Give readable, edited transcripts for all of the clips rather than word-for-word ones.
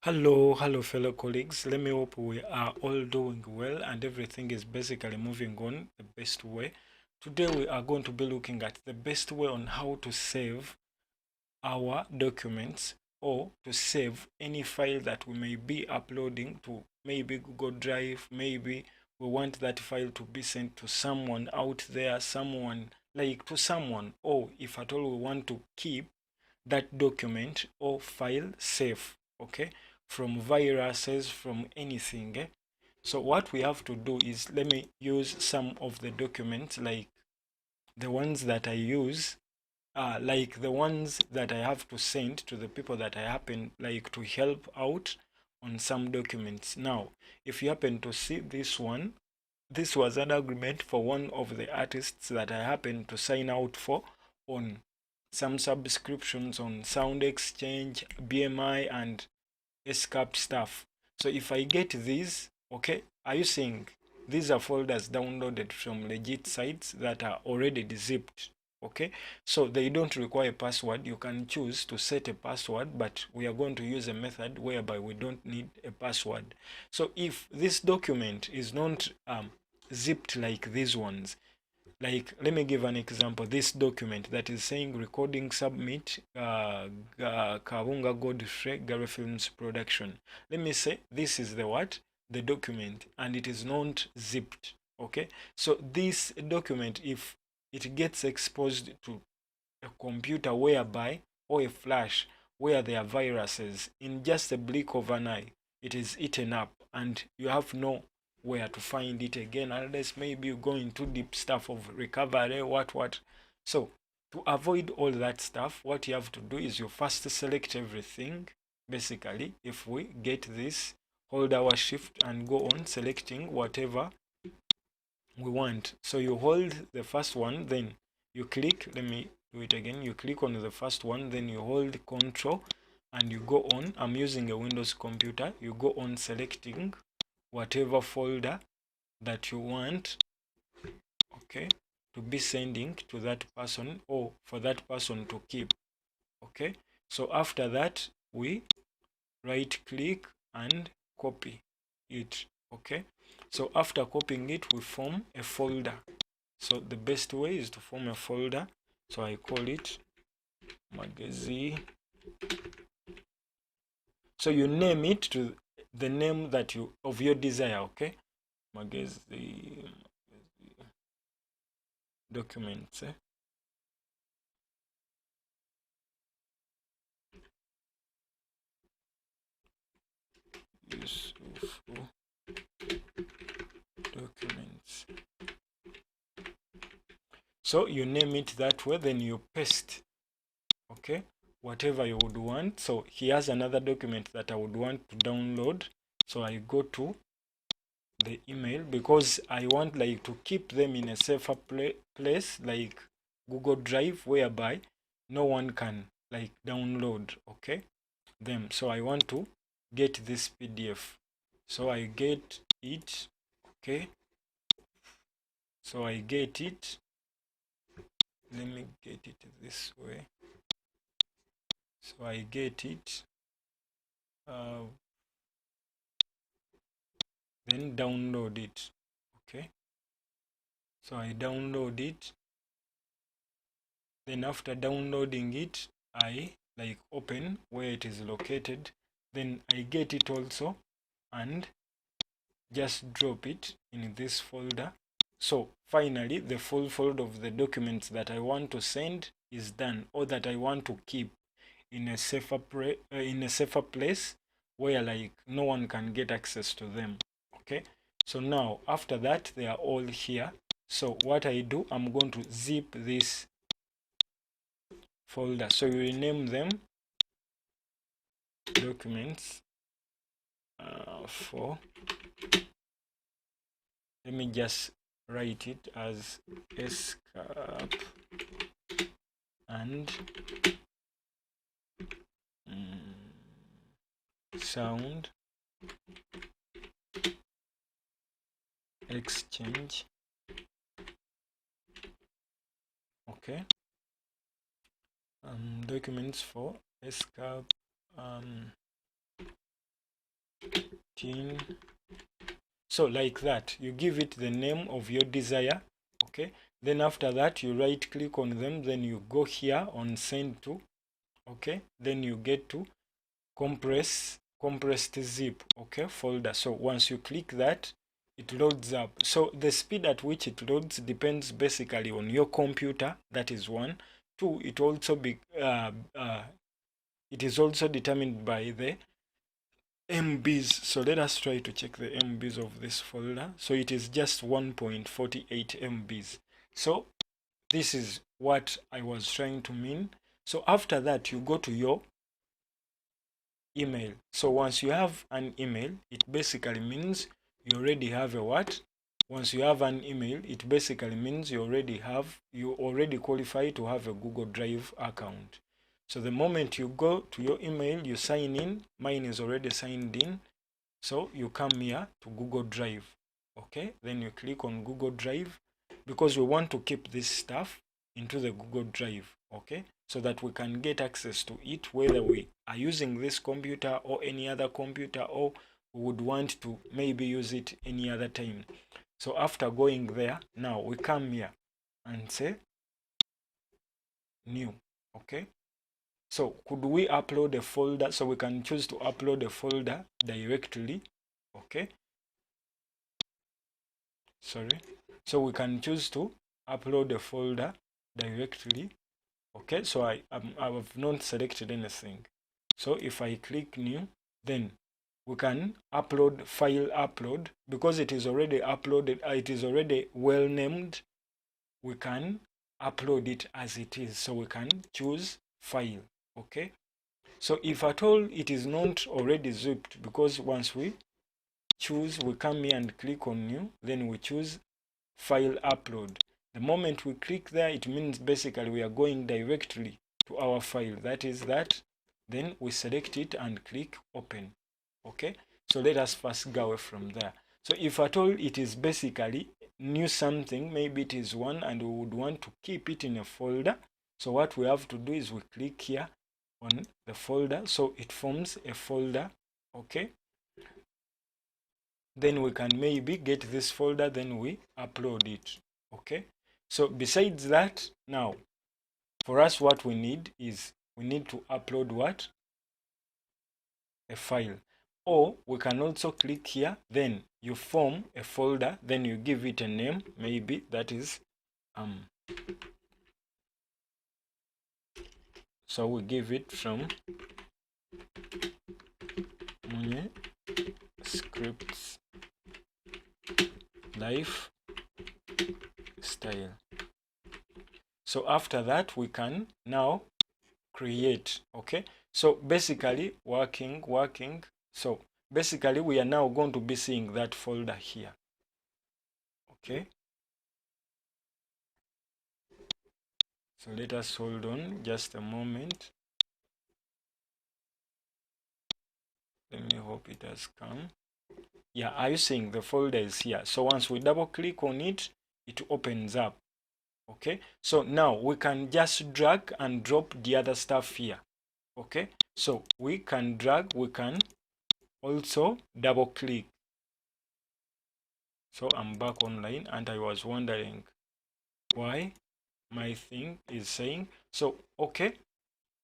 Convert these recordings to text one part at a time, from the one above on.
Hello fellow colleagues. Let me hope we are all doing well and everything is basically moving on the best way. Today we are going to be looking at the best way on how to save our documents or to save any file that we may be uploading to maybe Google Drive. Maybe we want that file to be sent to someone out there, someone like to someone, or if at all we want to keep that document or file safe, okay, from viruses, from anything. So what we have to do is, let me use some of the documents, like the ones that I use, like the ones that I have to send to the people that I happen like to help out on some documents. Now, if you happen to see this one, this was an agreement for one of the artists that I happened to sign out for on some subscriptions on Sound Exchange, BMI, and escaped stuff. So if I get these, okay, are you seeing these are folders downloaded from legit sites that are already zipped? Okay, so they don't require a password. You can choose to set a password, but we are going to use a method whereby we don't need a password. So if this document is not zipped like these ones, like let me give an example. This document that is saying recording submit Kawunga Godfrey Gary Films production, let me say this is the what, the document, and it is not zipped. Okay, so this document, if it gets exposed to a computer whereby, or a flash where there are viruses, in just a blink of an eye it is eaten up and you have no where to find it again, unless maybe you go into deep stuff of recovery, what. So to avoid all that stuff, what you have to do is you first select everything. Basically, if we get this, hold our shift and go on selecting whatever we want. So you hold the first one, then you click, let me do it again, you click on the first one, then you hold control and you go on. I'm using a Windows computer. You go on selecting whatever folder that you want, okay, to be sending to that person or for that person to keep. Okay, so after that we right click and copy it. Okay, so after copying it, we form a folder. So the best way is to form a folder. So I call it magazine. So you name it to the name that you of your desire. Okay, magazine documents. Useful documents. So you name it that way, then you paste, okay, whatever you would want. So here's another document that I would want to download. So I go to the email because I want like to keep them in a safer place, like Google Drive, whereby no one can like download, okay, them. So I want to get this PDF. So I get it, okay. So I get it. Let me get it this way. So I get it. Then download it. Okay. So I download it. Then after downloading it, I like open where it is located. Then I get it also and just drop it in this folder. So finally, the full folder of the documents that I want to send is done, or that I want to keep in a safer place where like no one can get access to them. Okay, so now after that they are all here. So what I do, I'm going to zip this folder. So you rename them documents for, let me just write it as escape and sound exchange. Okay, documents for escape pin. So like that, you give it the name of your desire. Okay, then after that you right click on them, then you go here on send to. Okay, then you get to compressed zip, okay, folder. So once you click that, it loads up. So the speed at which it loads depends basically on your computer. That is one. Two, it is also determined by the MBs. So let us try to check the MBs of this folder. So it is just 1.48 MBs. So this is what I was trying to mean. So after that, you go to your email. So once you have an email, it basically means you already have a what? Once you have an email, it basically means you already qualify to have a Google Drive account. So the moment you go to your email, you sign in. Mine is already signed in. So you come here to Google Drive. Okay, then you click on Google Drive because we want to keep this stuff into the Google Drive. Okay, so that we can get access to it whether we are using this computer or any other computer, or we would want to maybe use it any other time. So after going there, now we come here and say new. Okay, so could we upload a folder? So we can choose to upload a folder directly. Okay, sorry, so we can choose to upload a folder directly. Okay, so I have not selected anything. So if I click new, then we can upload file upload because it is already uploaded. It is already well named. We can upload it as it is. So we can choose file. Okay, so if at all it is not already zipped, because once we choose, we come here and click on new, then we choose file upload. The moment we click there, it means basically we are going directly to our file. That is that. Then we select it and click open. Okay, so let us first go away from there. So if at all it is basically new something, maybe it is one and we would want to keep it in a folder. So what we have to do is we click here on the folder, so it forms a folder. Okay, then we can maybe get this folder, then we upload it. Okay, so besides that, now for us what we need is we need to upload what? A file. Or we can also click here, then you form a folder, then you give it a name, maybe that is so we give it from Munye scripts lifestyle. So after that we can now create. Okay, so basically working. So basically we are now going to be seeing that folder here. Okay, so let us hold on just a moment. Let me hope it has come. Yeah, are you seeing the folder is here? So once we double click on it, it opens up. Okay, so now we can just drag and drop the other stuff here. Okay, so we can drag, we can also double click. So I'm back online and I was wondering why my thing is saying so. Okay,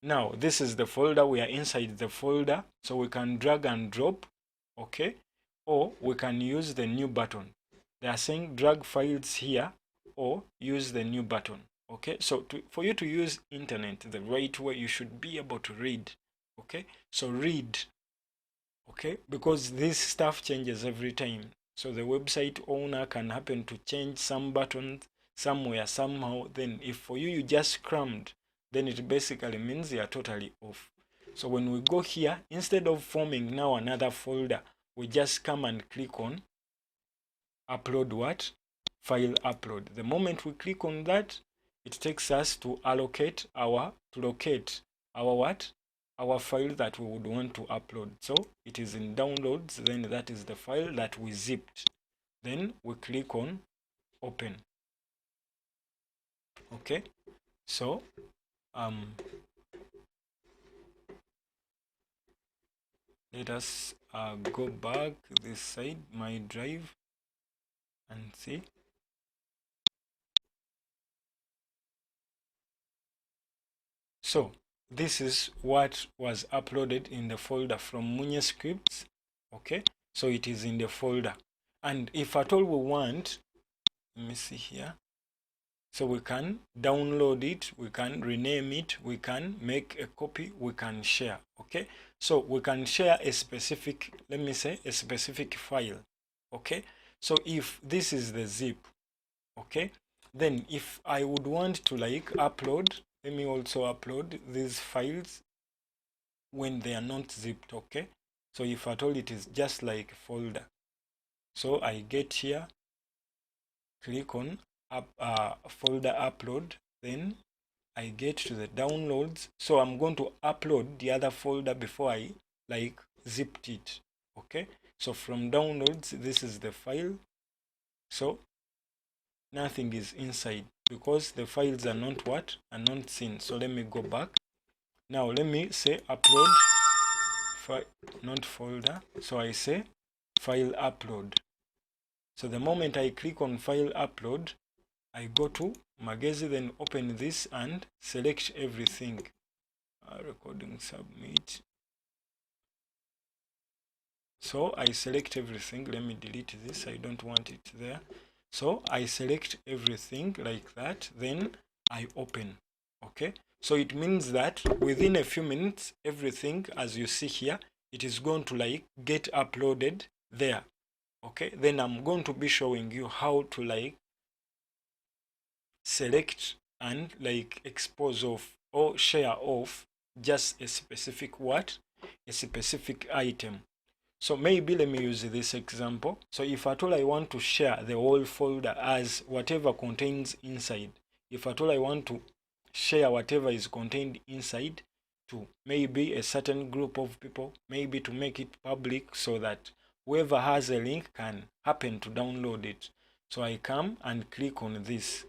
now this is the folder, we are inside the folder, so we can drag and drop. Okay, or we can use the new button. They are saying drag files here or use the new button. Okay, so for you to use internet the right way, you should be able to read. Okay, so read. Okay, because this stuff changes every time. So the website owner can happen to change some buttons somewhere, somehow. Then if for you, you just crammed, then it basically means you are totally off. So when we go here, instead of forming now another folder, we just come and click on upload what? File upload. The moment we click on that, it takes us to locate our what? Our file that we would want to upload. So it is in downloads, then that is the file that we zipped. Then we click on open. Okay, so Let us go back this side, my drive, and see. So this is what was uploaded in the folder from Munye scripts. Okay, so it is in the folder, and if at all we want, let me see here. So we can download it, we can rename it, we can make a copy, we can share. Okay, so we can share a specific, let me say, a specific file. Okay, so if this is the zip, okay, then if I would want to like upload, let me also upload these files when they are not zipped. Okay, so if at all it is just like folder, so I get here, click on folder upload, then I get to the downloads. So I'm going to upload the other folder before I like zipped it. Okay, so from downloads, this is the file. So nothing is inside because the files are not what? Are not seen. So let me go back. Now let me say upload file, not folder. So I say file upload. So the moment I click on file upload, I go to Magezi, then open this and select everything. Recording submit. So I select everything. Let me delete this, I don't want it there. So I select everything like that, then I open. Okay, so it means that within a few minutes, everything, as you see here, it is going to like get uploaded there. Okay, then I'm going to be showing you how to like select and like expose off or share off just a specific what? A specific item. So maybe let me use this example. So if at all I want to share the whole folder as whatever contains inside, if at all I want to share whatever is contained inside to maybe a certain group of people, maybe to make it public so that whoever has a link can happen to download it. So I come and click on this.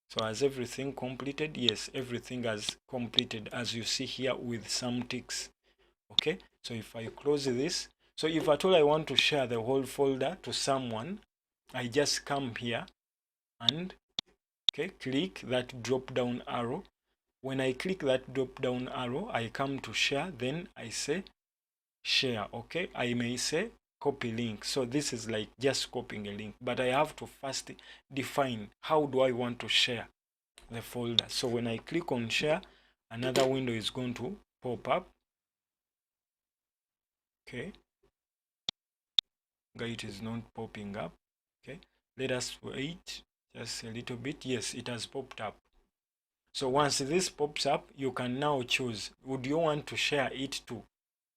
So has everything completed? Yes, everything has completed, as you see here with some ticks. Okay, so if I close this, so if at all I want to share the whole folder to someone, I just come here and okay, click that drop down arrow. When I click that drop down arrow, I come to share, then I say share. Okay, I may say copy link. So this is like just copying a link, but I have to first define how do I want to share the folder. So when I click on share, another window is going to pop up. Okay, it is not popping up. Okay, let us wait just a little bit. Yes, it has popped up. So once this pops up, you can now choose, would you want to share it to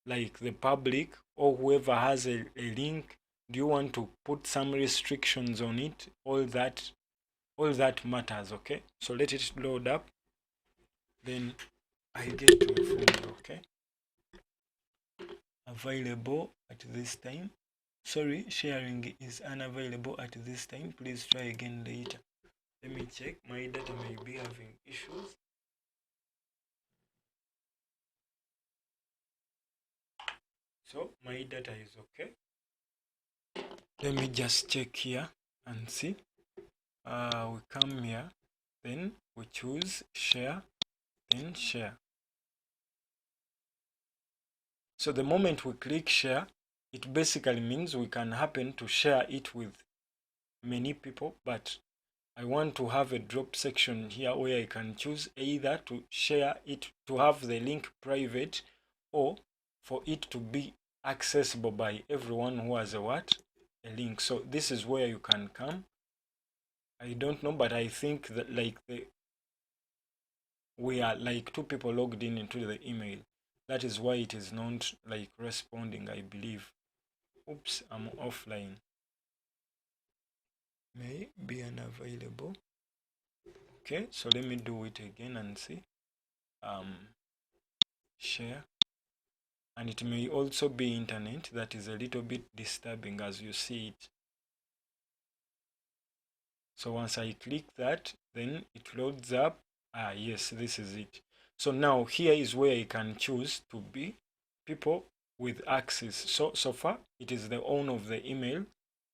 like the public or whoever has a link? Do you want to put some restrictions on it? All that matters. Okay, so let it load up, then I get to a folder. Okay, available at this time. Sorry, sharing is unavailable at this time. Please try again later. Let me check. My data may be having issues. So my data is okay. Let me just check here and see. We come here, then we choose share, then share. So the moment we click share, it basically means we can happen to share it with many people, but I want to have a drop section here where I can choose either to share it, to have the link private, or for it to be accessible by everyone who has a what? A link. So this is where you can come. I don't know, but I think that like we are like two people logged in into the email. That is why it is not like responding, I believe. Oops, I'm offline. May be unavailable. Okay, so let me do it again and see. Share. And it may also be internet that is a little bit disturbing as you see it. So once I click that, then it loads up. Yes, this is it. So now here is where I can choose to be people with access. So far it is the owner of the email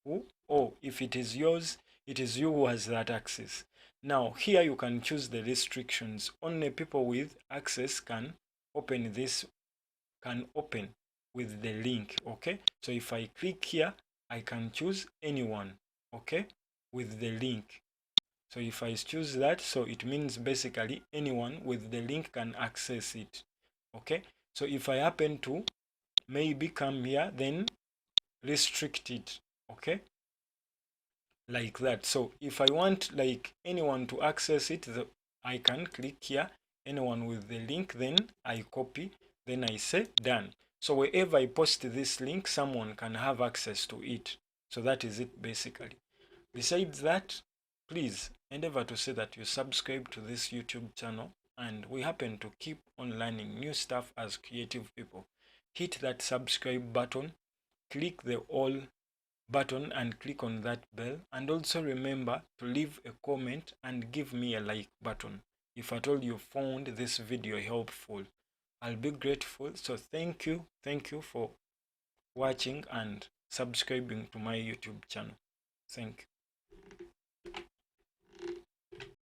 who, or if it is yours, it is you who has that access. Now here you can choose the restrictions. Only people with access can open this, can open with the link. Okay, so if I click here, I can choose anyone, okay, with the link. So if I choose that, so it means basically anyone with the link can access it. Okay, so if I happen to maybe come here, then restrict it. Okay, like that. So if I want like anyone to access it, I can click here, anyone with the link, then I copy, then I say done. So wherever I post this link, someone can have access to it. So that is it basically. Besides that, please endeavor to say that you subscribe to this YouTube channel, and we happen to keep on learning new stuff as creative people. Hit that subscribe button, click the all button and click on that bell, and also remember to leave a comment and give me a like button if at all you found this video helpful. I'll be grateful. So thank you for watching and subscribing to my YouTube channel. Thank you.